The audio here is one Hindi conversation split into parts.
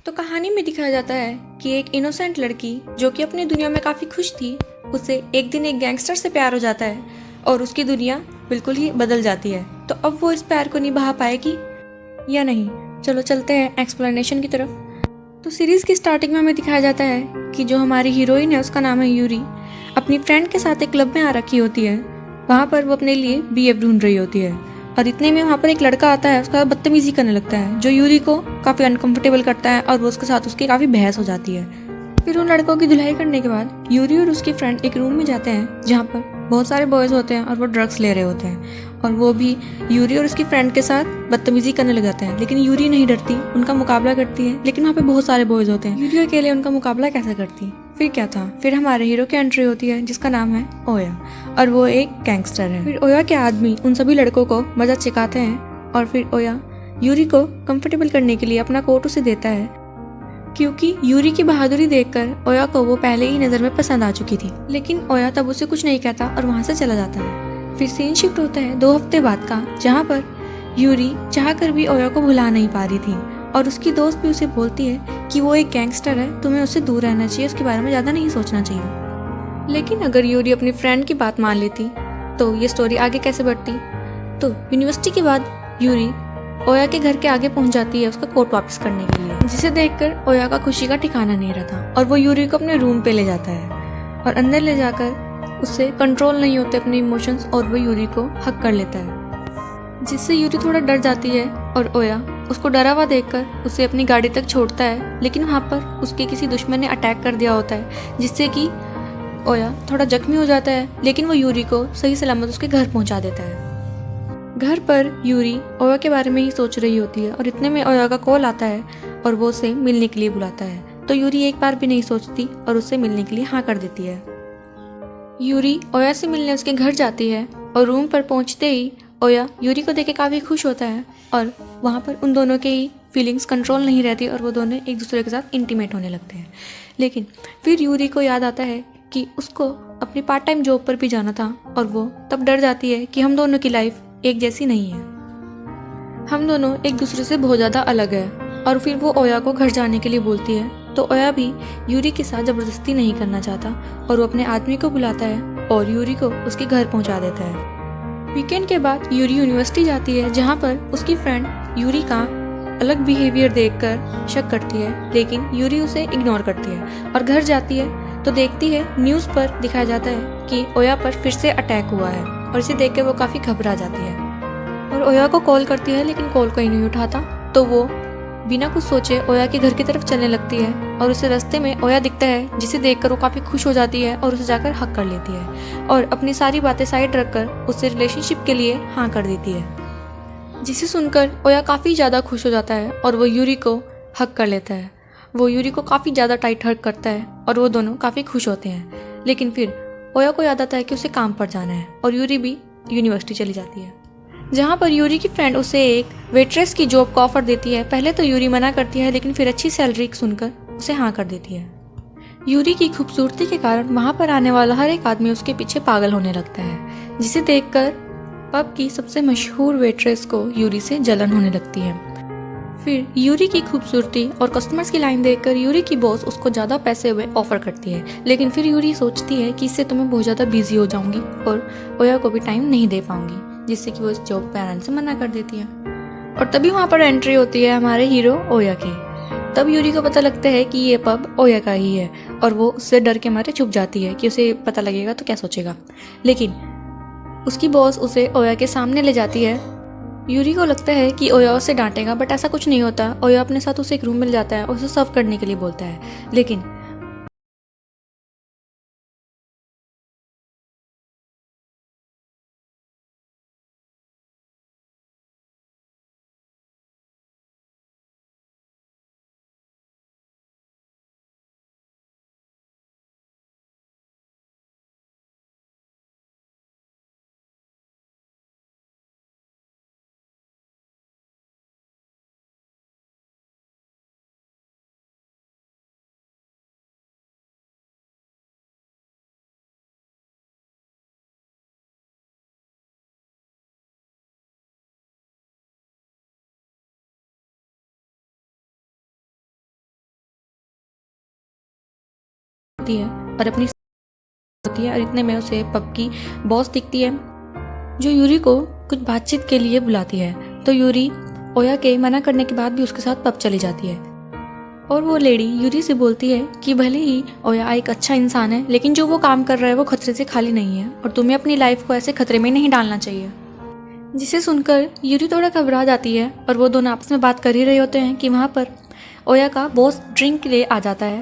तो कहानी में दिखाया जाता है कि एक इनोसेंट लड़की जो कि अपनी दुनिया में काफ़ी खुश थी, उसे एक दिन एक गैंगस्टर से प्यार हो जाता है और उसकी दुनिया बिल्कुल ही बदल जाती है। तो अब वो इस प्यार को निभा पाएगी या नहीं, चलो चलते हैं एक्सप्लेनेशन की तरफ। तो सीरीज़ की स्टार्टिंग में हमें दिखाया जाता है कि जो हमारी हीरोइन है उसका नाम है यूरी, अपनी फ्रेंड के साथ एक क्लब में आ रखी होती है। वहाँ पर वो अपने लिए बीएफ ढूंढ रही होती है और इतने में वहाँ पर एक लड़का आता है, उसका बदतमीजी करने लगता है जो यूरी को काफ़ी अनकंफर्टेबल करता है और वो उसके साथ उसकी काफ़ी बहस हो जाती है। फिर उन लड़कों की धुलाई करने के बाद यूरी और उसकी फ्रेंड एक रूम में जाते हैं जहाँ पर बहुत सारे बॉयज़ होते हैं और वो ड्रग्स ले रहे होते हैं और वो भी यूरी और उसकी फ्रेंड के साथ बदतमीजी करने लग जाते हैं। लेकिन यूरी नहीं डरती, उनका मुकाबला करती है। लेकिन वहाँ पे बहुत सारे बॉयज़ होते हैं, यूरी अकेले उनका मुकाबला कैसे करती। फिर क्या था, फिर हमारे हीरो की एंट्री होती है जिसका नाम है ओया और वो एक गैंगस्टर है। फिर ओया के आदमी उन सभी लड़कों को मजा सिखाते हैं और फिर ओया यूरी को कंफर्टेबल करने के लिए अपना कोट उसे देता है, क्योंकि यूरी की बहादुरी देखकर ओया को वो पहले ही नजर में पसंद आ चुकी थी। लेकिन ओया तब उसे कुछ नहीं कहता और वहाँ से चला जाता है। फिर सीन शिफ्ट होता है 2 हफ्ते बाद का, जहाँ पर यूरी चाहकर भी ओया को भुला नहीं पा रही थी और उसकी दोस्त भी उसे बोलती है कि वो एक गैंगस्टर है, तुम्हें उससे दूर रहना चाहिए, उसके बारे में ज़्यादा नहीं सोचना चाहिए। लेकिन अगर यूरी अपनी फ्रेंड की बात मान लेती तो ये स्टोरी आगे कैसे बढ़ती। तो यूनिवर्सिटी के बाद यूरी ओया के घर के आगे पहुंच जाती है उसका कोट वापस करने के लिए, जिसे देखकर ओया का खुशी का ठिकाना नहीं रहता और वो यूरी को अपने रूम पे ले जाता है और अंदर ले जाकर उससे कंट्रोल नहीं होते अपने इमोशंस और वो यूरी को हक कर लेता है, जिससे यूरी थोड़ा डर जाती है और ओया उसको डरा हुआ देखकर उसे अपनी गाड़ी तक छोड़ता है। लेकिन वहाँ पर उसके किसी दुश्मन ने अटैक कर दिया होता है जिससे कि ओया थोड़ा जख्मी हो जाता है, लेकिन वो यूरी को सही सलामत उसके घर पहुँचा देता है। घर पर यूरी ओया के बारे में ही सोच रही होती है और इतने में ओया का कॉल आता है और वो उसे मिलने के लिए बुलाता है। तो यूरी एक बार भी नहीं सोचती और उससे मिलने के लिए हाँ कर देती है। यूरी ओया से मिलने उसके घर जाती है और रूम पर पहुंचते ही ओया यूरी को देख के काफ़ी खुश होता है और वहाँ पर उन दोनों के ही फीलिंग्स कंट्रोल नहीं रहती और वो दोनों एक दूसरे के साथ इंटीमेट होने लगते हैं। लेकिन फिर यूरी को याद आता है कि उसको अपनी पार्ट टाइम जॉब पर भी जाना था और वो तब डर जाती है कि हम दोनों की लाइफ एक जैसी नहीं है, हम दोनों एक दूसरे से बहुत ज़्यादा अलग है। और फिर वो ओया को घर जाने के लिए बोलती है तो ओया भी यूरी के साथ ज़बरदस्ती नहीं करना चाहता और वो अपने आदमी को बुलाता है और यूरी को उसके घर पहुंचा देता है। वीकेंड के बाद यूरी यूनिवर्सिटी जाती है जहाँ पर उसकी फ्रेंड यूरी का अलग बिहेवियर देखकर शक करती है, लेकिन यूरी उसे इग्नोर करती है और घर जाती है तो देखती है न्यूज़ पर दिखाया जाता है कि ओया पर फिर से अटैक हुआ है और इसे देखकर वो काफ़ी घबरा जाती है और ओया को कॉल करती है, लेकिन कॉल कोई नहीं उठाता। तो वो बिना कुछ सोचे ओया के घर की तरफ चलने लगती है और उसे रास्ते में ओया दिखता है, जिसे देखकर वो काफ़ी खुश हो जाती है और उसे जाकर हक कर लेती है और अपनी सारी बातें साइड रखकर उससे रिलेशनशिप के लिए हाँ कर देती है, जिसे सुनकर ओया काफ़ी ज़्यादा खुश हो जाता है और वो यूरी को हक कर लेता है। वो यूरी को काफ़ी ज़्यादा टाइट हक करता है और वो दोनों काफ़ी खुश होते हैं। लेकिन फिर ओया को याद आता है कि उसे काम पर जाना है और यूरी भी यूनिवर्सिटी चली जाती है, जहाँ पर यूरी की फ्रेंड उसे एक वेट्रेस की जॉब का ऑफर देती है। पहले तो यूरी मना करती है, लेकिन फिर अच्छी सैलरी सुनकर उसे हाँ कर देती है। यूरी की खूबसूरती के कारण वहाँ पर आने वाला हर एक आदमी उसके पीछे पागल होने लगता है, जिसे देखकर पब की सबसे मशहूर वेट्रेस को यूरी से जलन होने लगती है। फिर यूरी की खूबसूरती और कस्टमर्स की लाइन देखकर यूरी की बॉस उसको ज़्यादा पैसे हुए ऑफर करती है, लेकिन फिर यूरी सोचती है कि इससे तो मैं बहुत ज़्यादा बिजी हो जाऊंगी और ओया को भी टाइम नहीं दे पाऊंगी, जिससे कि वो इस जॉब पे आने से मना कर देती है। और तभी वहाँ पर एंट्री होती है हमारे हीरो ओया की। तब यूरी को पता लगता है कि ये पब ओया का ही है और वो उससे डर के मारे छुप जाती है कि उसे पता लगेगा तो क्या सोचेगा। लेकिन उसकी बॉस उसे ओया के सामने ले जाती है। यूरी को लगता है कि ओया उसे डांटेगा, बट ऐसा कुछ नहीं होता। ओया अपने साथ उसे एक रूम मिल जाता है और उसे सर्व करने के लिए बोलता है, लेकिन होती है और अपनी होती है और इतने में उसे पब की बॉस दिखती है जो यूरी को कुछ बातचीत के लिए बुलाती है। तो यूरी ओया के मना करने के बाद भी उसके साथ पब चली जाती है और वो लेडी यूरी से बोलती है कि भले ही ओया एक अच्छा इंसान है लेकिन जो वो काम कर रहा है वो खतरे से खाली नहीं है और तुम्हें अपनी लाइफ को ऐसे खतरे में नहीं डालना चाहिए। जिसे सुनकर यूरी थोड़ा घबरा जाती है और वो दोनों आपस में बात कर ही रहे होते हैं कि वहाँ पर ओया का बॉस ड्रिंक ले आ जाता है।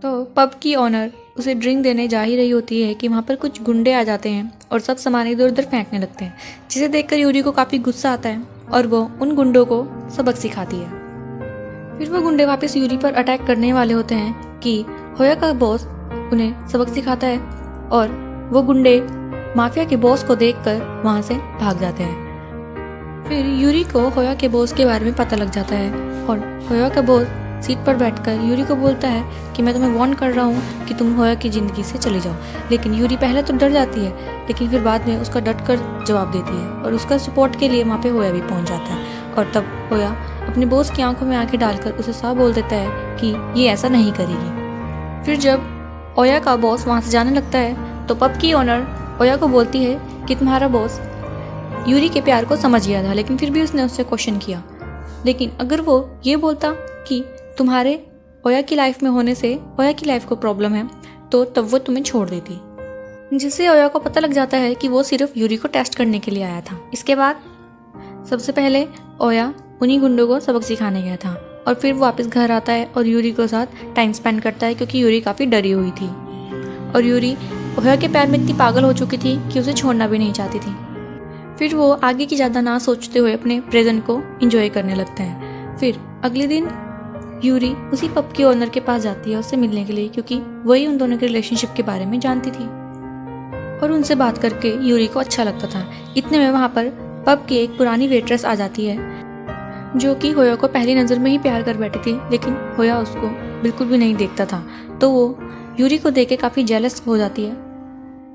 तो पब की ऑनर उसे ड्रिंक देने जा ही रही होती है कि वहाँ पर कुछ गुंडे आ जाते हैं और सब सामान इधर उधर फेंकने लगते हैं, जिसे देखकर यूरी को काफ़ी गुस्सा आता है और वो उन गुंडों को सबक सिखाती है। फिर वो गुंडे वापस यूरी पर अटैक करने वाले होते हैं कि होया का बॉस उन्हें सबक सिखाता है और वो गुंडे माफिया के बॉस को देखकर वहाँ से भाग जाते हैं। फिर यूरी को होया के बॉस के बारे में पता लग जाता है और होया का बॉस सीट पर बैठकर यूरी को बोलता है कि मैं तुम्हें वार्न कर रहा हूँ कि तुम होया की ज़िंदगी से चले जाओ। लेकिन यूरी पहले तो डर जाती है लेकिन फिर बाद में उसका डट कर जवाब देती है और उसका सपोर्ट के लिए वहाँ पे होया भी पहुँच जाता है। और तब होया अपने बॉस की आंखों में आंखें डालकर उसे साफ बोल देता है कि ये ऐसा नहीं करेगी। फिर जब ओया का बॉस वहाँ से जाने लगता है तो पब की ओनर ओया को बोलती है कि तुम्हारा बॉस यूरी के प्यार को समझ गया था लेकिन फिर भी उसने उससे क्वेश्चन किया, लेकिन अगर वो ये बोलता कि तुम्हारे ओया की लाइफ में होने से ओया की लाइफ को प्रॉब्लम है तो तब वो तुम्हें छोड़ देती। जिससे ओया को पता लग जाता है कि वो सिर्फ यूरी को टेस्ट करने के लिए आया था। इसके बाद सबसे पहले ओया उन्हीं गुंडों को सबक सिखाने गया था और फिर वो वापस घर आता है और यूरी के साथ टाइम स्पेंड करता है क्योंकि यूरी काफ़ी डरी हुई थी और यूरी ओया के प्यार में इतनी पागल हो चुकी थी कि उसे छोड़ना भी नहीं चाहती थी। फिर वो आगे की ज़्यादा ना सोचते हुए अपने प्रेजेंट को एंजॉय करने लगते हैं। फिर अगले दिन यूरी उसी पब के ओनर के पास जाती है उससे मिलने के लिए क्योंकि वही उन दोनों के रिलेशनशिप के बारे में जानती थी और उनसे बात करके यूरी को अच्छा लगता था। इतने में वहाँ पर पब की एक पुरानी वेट्रेस आ जाती है जो कि होया को पहली नज़र में ही प्यार कर बैठी थी लेकिन होया उसको बिल्कुल भी नहीं देखता था। तो वो यूरी को देख के काफ़ी जेलस हो जाती है।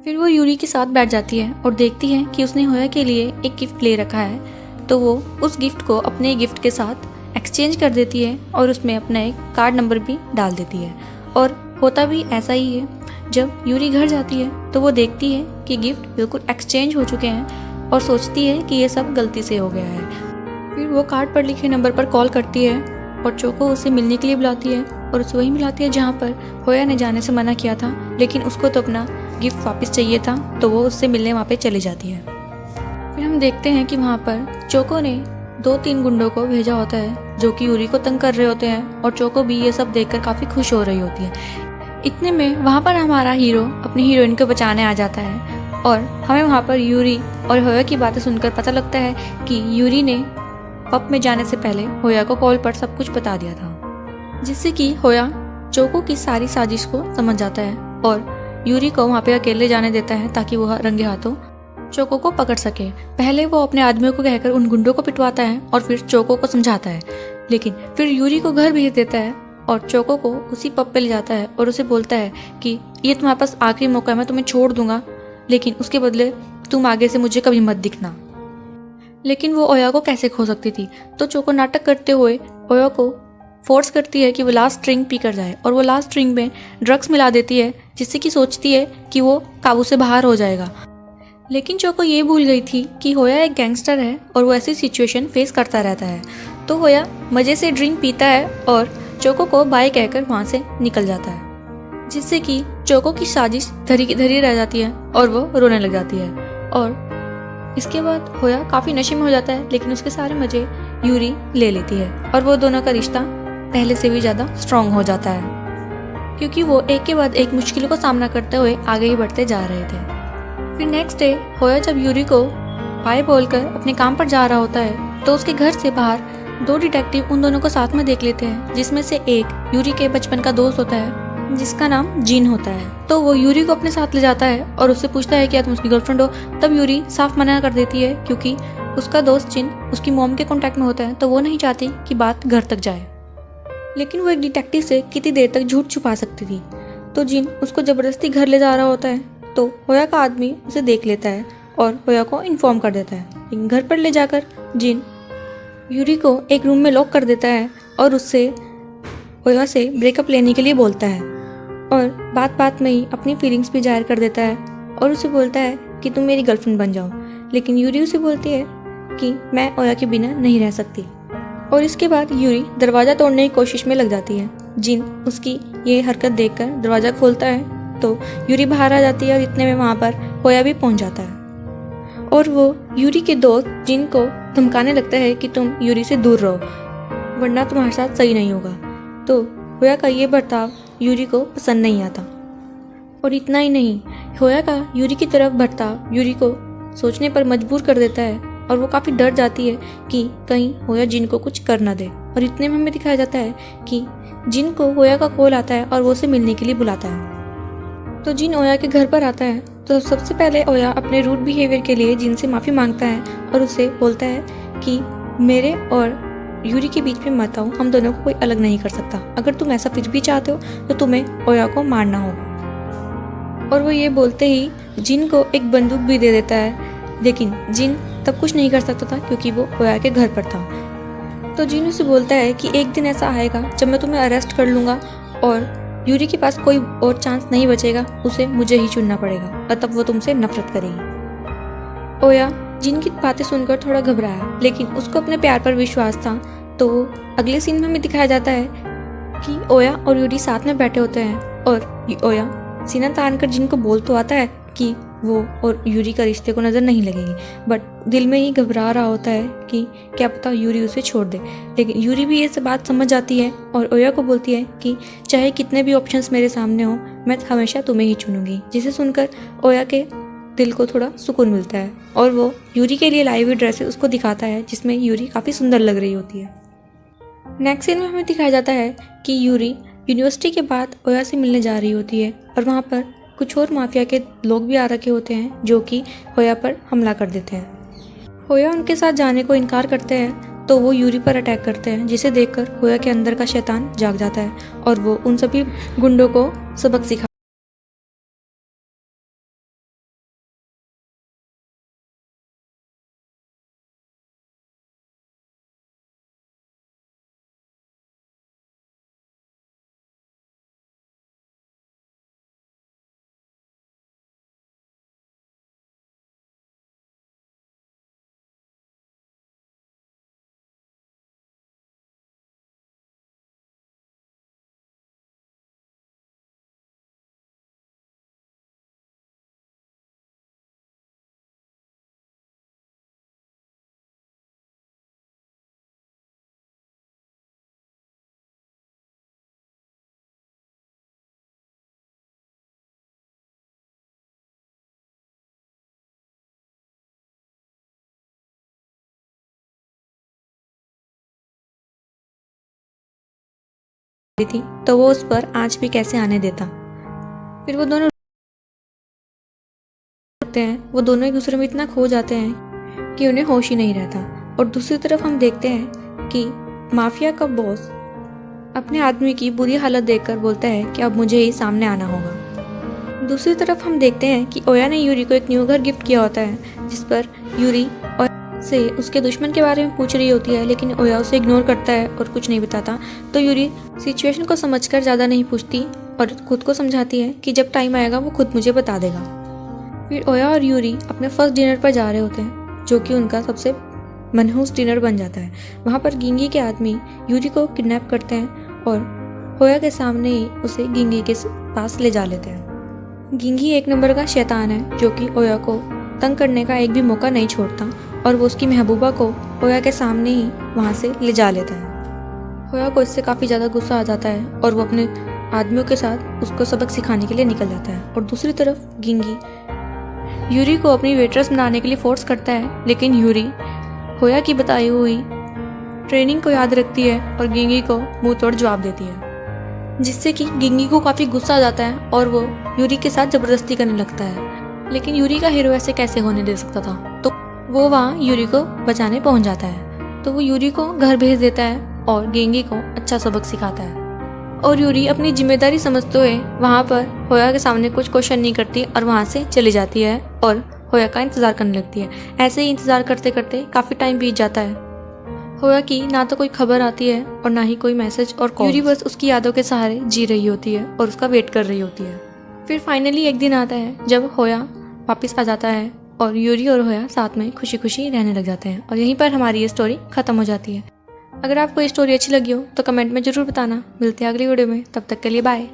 फिर वो यूरी के साथ बैठ जाती है और देखती है कि उसने होया के लिए एक गिफ्ट ले रखा है तो वो उस गिफ्ट को अपने गिफ्ट के साथ एक्सचेंज कर देती है और उसमें अपना एक कार्ड नंबर भी डाल देती है। और होता भी ऐसा ही है। जब यूरी घर जाती है तो वो देखती है कि गिफ्ट बिल्कुल एक्सचेंज हो चुके हैं और सोचती है कि ये सब गलती से हो गया है। फिर वो कार्ड पर लिखे नंबर पर कॉल करती है और चोको उसे मिलने के लिए बुलाती है और उसे वहीं मिलाती है जहाँ पर होया ने जाने से मना किया था लेकिन उसको तो अपना गिफ्ट वापस चाहिए था तो वो उससे मिलने वहाँ पे चली जाती है। फिर हम देखते हैं कि वहाँ पर चोको ने 2-3 गुंडों को भेजा होता है जो कि यूरी को तंग कर रहे होते हैं और चोको भी ये सब देखकर काफ़ी खुश हो रही होती है। इतने में वहाँ पर हमारा हीरो अपनी हीरोइन को बचाने आ जाता है और हमें वहाँ पर यूरी और होया की बातें सुनकर पता लगता है कि यूरी ने पब में जाने से पहले होया को कॉल पर सब कुछ बता दिया था, जिससे कि होया चोको की सारी साजिश को समझ जाता है और यूरी को वहाँ पे अकेले जाने देता है ताकि वो रंगे हाथों चोको को पकड़ सके। पहले वो अपने आदमियों को कहकर उन गुंडों को पिटवाता है और फिर चोको को समझाता है, लेकिन फिर यूरी को घर भेज देता है और चोको को उसी पब पे ले जाता है और उसे बोलता है कि ये तुम्हारे पास आखिरी मौका है, मैं तुम्हें छोड़ दूंगा लेकिन उसके बदले तुम आगे से मुझे कभी मत दिखना। लेकिन वो ओया को कैसे खो सकती थी, तो चोको नाटक करते हुए ओया को फोर्स करती है कि वो लास्ट ड्रिंक पी कर जाए और वो लास्ट ड्रिंक में ड्रग्स मिला देती है जिससे कि सोचती है कि वो काबू से बाहर हो जाएगा। लेकिन चोको ये भूल गई थी कि होया एक गैंगस्टर है और वो ऐसी सिचुएशन फेस करता रहता है। तो होया मज़े से ड्रिंक पीता है और चोको को बाय कहकर वहाँ से निकल जाता है, जिससे कि चोको की साजिश धरी की धरी रह जाती है और वो रोने लग जाती है। और इसके बाद होया काफ़ी नशे में हो जाता है लेकिन उसके सारे मज़े यूरी ले लेती है और वो दोनों का रिश्ता पहले से भी ज़्यादा स्ट्रॉन्ग हो जाता है क्योंकि वो एक के बाद एक मुश्किलों का सामना करते हुए आगे ही बढ़ते जा रहे थे। फिर नेक्स्ट डे होया जब यूरी को बाय बोलकर अपने काम पर जा रहा होता है तो उसके घर से बाहर 2 डिटेक्टिव उन दोनों को साथ में देख लेते हैं, जिसमें से एक यूरी के बचपन का दोस्त होता है जिसका नाम जिन होता है। तो वो यूरी को अपने साथ ले जाता है और उससे पूछता है कि तुम उसकी गर्लफ्रेंड हो। तब यूरी साफ मना कर देती है क्योंकि उसका दोस्त जिन उसकी मॉम के कांटेक्ट में होता है तो वो नहीं चाहती कि बात घर तक जाए। लेकिन वो एक डिटेक्टिव से कितनी देर तक झूठ छुपा सकती थी। तो जिन उसको ज़बरदस्ती घर ले जा रहा होता है तो होया का आदमी उसे देख लेता है और होया को इन्फॉर्म कर देता है। लेकिन घर पर ले जाकर जिन यूरी को एक रूम में लॉक कर देता है और उससे होया से ब्रेकअप लेने के लिए बोलता है और बात बात में ही अपनी फीलिंग्स भी जाहिर कर देता है और उसे बोलता है कि तुम मेरी गर्लफ्रेंड बन जाओ। लेकिन यूरी उसे बोलती है कि मैं ओया के बिना नहीं रह सकती। और इसके बाद यूरी दरवाज़ा तोड़ने की कोशिश में लग जाती है। जिन उसकी ये हरकत देखकर दरवाज़ा खोलता है तो यूरी बाहर आ जाती है और इतने में वहाँ पर ओया भी पहुँच जाता है और वो यूरी के दोस्त जिन को धमकाने लगता है कि तुम यूरी से दूर रहो वरना तुम्हारे साथ सही नहीं होगा। तो होया का ये बर्ताव यूरी को पसंद नहीं आता। और इतना ही नहीं, होया का यूरी की तरफ बर्ताव यूरी को सोचने पर मजबूर कर देता है और वो काफ़ी डर जाती है कि कहीं होया जिन को कुछ कर ना दे। और इतने में हमें दिखाया जाता है कि जिन को होया का कॉल आता है और वो उसे मिलने के लिए बुलाता है। तो जिन ओया के घर पर आता है तो सबसे पहले ओया अपने रूड बिहेवियर के लिए जिन से माफ़ी मांगता है और उसे बोलता है कि मेरे और यूरी के बीच में मत आओ, हम दोनों को कोई अलग नहीं कर सकता। अगर तुम ऐसा फिर भी चाहते हो तो तुम्हें ओया को मारना होगा। और वो ये बोलते ही जिन को एक बंदूक भी दे देता है, लेकिन जिन तब कुछ नहीं कर सकता था क्योंकि वो ओया के घर पर था। तो जिन उसे बोलता है कि एक दिन ऐसा आएगा जब मैं तुम्हें अरेस्ट कर लूँगा और यूरी के पास कोई और चांस नहीं बचेगा, उसे मुझे ही चुनना पड़ेगा और तब वो तुमसे नफरत करेगी। ओया जिन की बातें सुनकर थोड़ा घबराया, लेकिन उसको अपने प्यार पर विश्वास था। तो अगले सीन में हमें दिखाया जाता है कि ओया और यूरी साथ में बैठे होते हैं और ओया सीना तान कर जिन को बोल तो आता है कि वो और यूरी का रिश्ते को नज़र नहीं लगेगी, बट दिल में ही घबरा रहा होता है कि क्या पता यूरी उसे छोड़ दे। लेकिन यूरी भी ये सब बात समझ जाती है और ओया को बोलती है कि चाहे कितने भी ऑप्शंस मेरे सामने हो, मैं हमेशा तुम्हें ही चुनूंगी। जिसे सुनकर ओया के दिल को थोड़ा सुकून मिलता है और वो यूरी के लिए लाई हुई ड्रेसेस उसको दिखाता है जिसमें यूरी काफ़ी सुंदर लग रही होती है। नेक्स्ट सीन में हमें दिखाया जाता है कि यूरी यूनिवर्सिटी के बाद ओया से मिलने जा रही होती है और वहाँ पर कुछ और माफिया के लोग भी आ रखे होते हैं जो कि होया पर हमला कर देते हैं। होया उनके साथ जाने को इनकार करते हैं तो वो यूरी पर अटैक करते हैं, जिसे देखकर होया के अंदर का शैतान जाग जाता है और वो उन सभी गुंडों को सबक सिखा थी, तो वो उस पर आंच भी कैसे आने देता। फिर वो दोनों वो दोनों एक दूसरे में इतना खो जाते हैं कि उन्हें होश ही नहीं रहता। और दूसरी तरफ हम देखते हैं कि माफिया का बॉस अपने आदमी की बुरी हालत देखकर बोलता है कि अब मुझे ही सामने आना होगा। दूसरी तरफ हम देखते हैं कि ओया ने यूरी को एक न्यू घर गिफ्ट किया होता है, जिस पर यूरी से उसके दुश्मन के बारे में पूछ रही होती है, लेकिन ओया उसे इग्नोर करता है और कुछ नहीं बताता। तो यूरी सिचुएशन को समझकर ज़्यादा नहीं पूछती और खुद को समझाती है कि जब टाइम आएगा वो खुद मुझे बता देगा। फिर ओया और यूरी अपने फर्स्ट डिनर पर जा रहे होते हैं, जो कि उनका सबसे मनहूस डिनर बन जाता है। वहाँ पर गिंगी के आदमी यूरी को किडनैप करते हैं और होया के सामने ही उसे गिंगी के पास ले जा लेते हैं। गिंगी एक नंबर का शैतान है जो कि ओया को तंग करने का एक भी मौका नहीं छोड़ता और वो उसकी महबूबा को होया के सामने ही वहाँ से ले जा लेता है। होया को इससे काफ़ी ज़्यादा गुस्सा आ जाता है और वो अपने आदमियों के साथ उसको सबक सिखाने के लिए निकल जाता है। और दूसरी तरफ गिंगी यूरी को अपनी वेट्रेस बनाने के लिए फोर्स करता है, लेकिन यूरी होया की बताई हुई ट्रेनिंग को याद रखती है और गिंगी को मुंह तोड़ जवाब देती है, जिससे कि गिंगी को काफ़ी गुस्सा आ जाता है और वो यूरी के साथ ज़बरदस्ती करने लगता है। लेकिन यूरी का हीरो ऐसे कैसे होने दे सकता था, तो वो वहाँ यूरी को बचाने पहुँच जाता है। तो वो यूरी को घर भेज देता है और गिंगी को अच्छा सबक सिखाता है। और यूरी अपनी जिम्मेदारी समझते हुए वहाँ पर होया के सामने कुछ क्वेश्चन नहीं करती और वहाँ से चली जाती है और होया का इंतज़ार करने लगती है। ऐसे ही इंतज़ार करते करते काफ़ी टाइम बीत जाता है। होया कि ना तो कोई खबर आती है और ना ही कोई मैसेज और कॉल। यूरी बस उसकी यादों के सहारे जी रही होती है और उसका वेट कर रही होती है। फिर फाइनली एक दिन आता है जब होया वापस आ जाता है और यूरी और होया साथ में खुशी खुशी रहने लग जाते हैं और यहीं पर हमारी ये स्टोरी खत्म हो जाती है। अगर आपको ये स्टोरी अच्छी लगी हो तो कमेंट में जरूर बताना। मिलते हैं अगली वीडियो में, तब तक के लिए बाय।